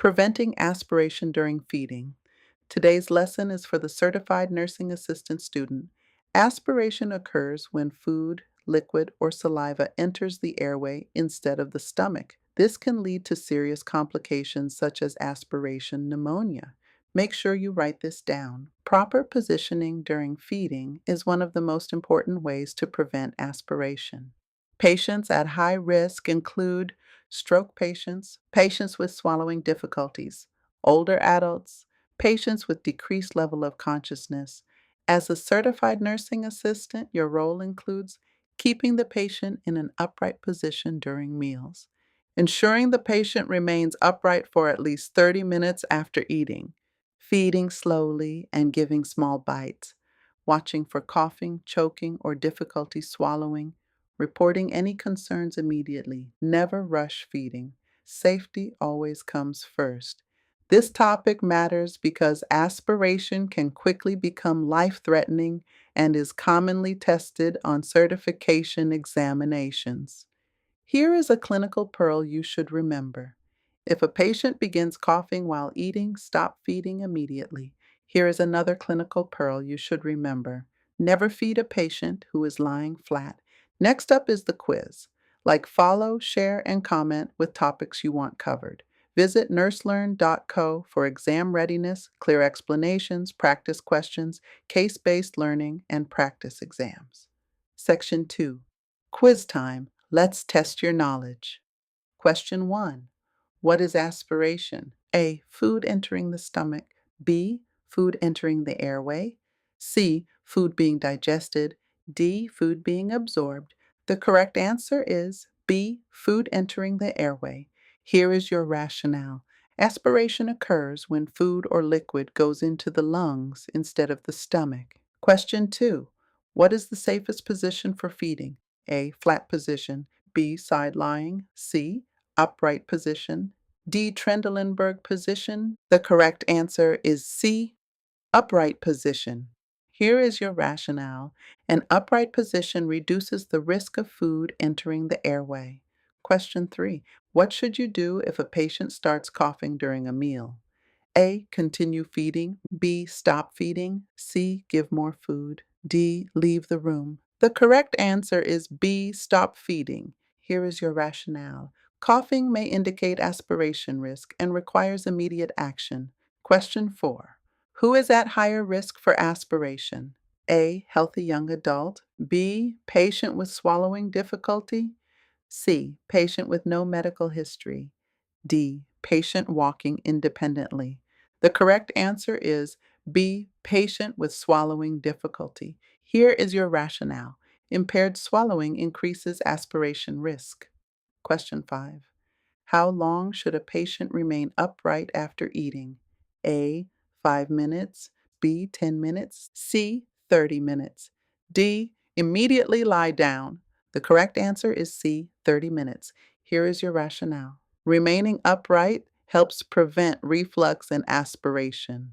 Preventing aspiration during feeding. Today's lesson is for the certified nursing assistant student. Aspiration occurs when food, liquid, or saliva enters the airway instead of the stomach. This can lead to serious complications such as aspiration pneumonia. Make sure you write this down. Proper positioning during feeding is one of the most important ways to prevent aspiration. Patients at high risk include stroke patients, patients with swallowing difficulties, older adults, patients with decreased level of consciousness. As a certified nursing assistant, your role includes keeping the patient in an upright position during meals, ensuring the patient remains upright for at least 30 minutes after eating, feeding slowly and giving small bites, watching for coughing, choking, or difficulty swallowing, reporting any concerns immediately. Never rush feeding. Safety always comes first. This topic matters because aspiration can quickly become life-threatening and is commonly tested on certification examinations. Here is a clinical pearl you should remember. If a patient begins coughing while eating, stop feeding immediately. Here is another clinical pearl you should remember. Never feed a patient who is lying flat. Next up is the quiz. Like, follow, share, and comment with topics you want covered. Visit nurselearn.co for exam readiness, clear explanations, practice questions, case-based learning, and practice exams. Section 2. Quiz time. Let's test your knowledge. Question 1. What is aspiration? A. Food entering the stomach. B. Food entering the airway. C. Food being digested. D. Food being absorbed. The correct answer is B. Food entering the airway. Here is your rationale. Aspiration occurs when food or liquid goes into the lungs instead of the stomach. Question 2. What is the safest position for feeding? A. Flat position. B. Side lying. C. Upright position. D. Trendelenburg position. The correct answer is C. Upright position. Here is your rationale. An upright position reduces the risk of food entering the airway. Question 3. What should you do if a patient starts coughing during a meal? A. Continue feeding. B. Stop feeding. C. Give more food. D. Leave the room. The correct answer is B. Stop feeding. Here is your rationale. Coughing may indicate aspiration risk and requires immediate action. Question 4. Who is at higher risk for aspiration? A. Healthy young adult. B. Patient with swallowing difficulty. C. Patient with no medical history. D. Patient walking independently. The correct answer is B. Patient with swallowing difficulty. Here is your rationale. Impaired swallowing increases aspiration risk. Question 5. How long should a patient remain upright after eating? A. 5 minutes. B. 10 minutes. C. 30 minutes. D. Immediately lie down. The correct answer is C. 30 minutes. Here is your rationale. Remaining upright helps prevent reflux and aspiration.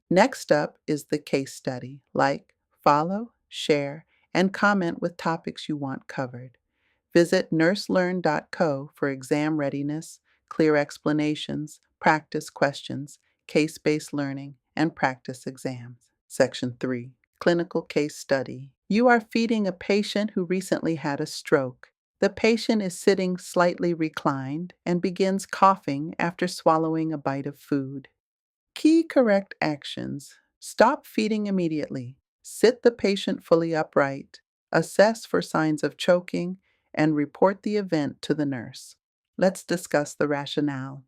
Next up is the case study. Like, follow, share, and comment with topics you want covered. Visit nurselearn.co for exam readiness, clear explanations, practice questions, case-based learning, and practice exams. Section 3. Clinical case study. You are feeding a patient who recently had a stroke. The patient is sitting slightly reclined and begins coughing after swallowing a bite of food. Key correct actions. Stop feeding immediately. Sit the patient fully upright. Assess for signs of choking and report the event to the nurse. Let's discuss the rationale.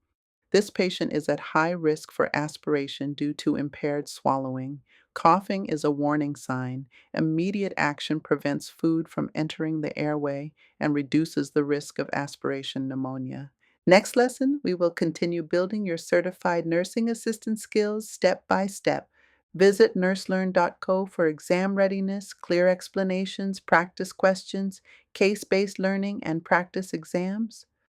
This patient is at high risk for aspiration due to impaired swallowing. Coughing is a warning sign. Immediate action prevents food from entering the airway and reduces the risk of aspiration pneumonia. Next lesson, we will continue building your certified nursing assistant skills step by step. Visit nurselearn.co for exam readiness, clear explanations, practice questions, case-based learning, and practice exams.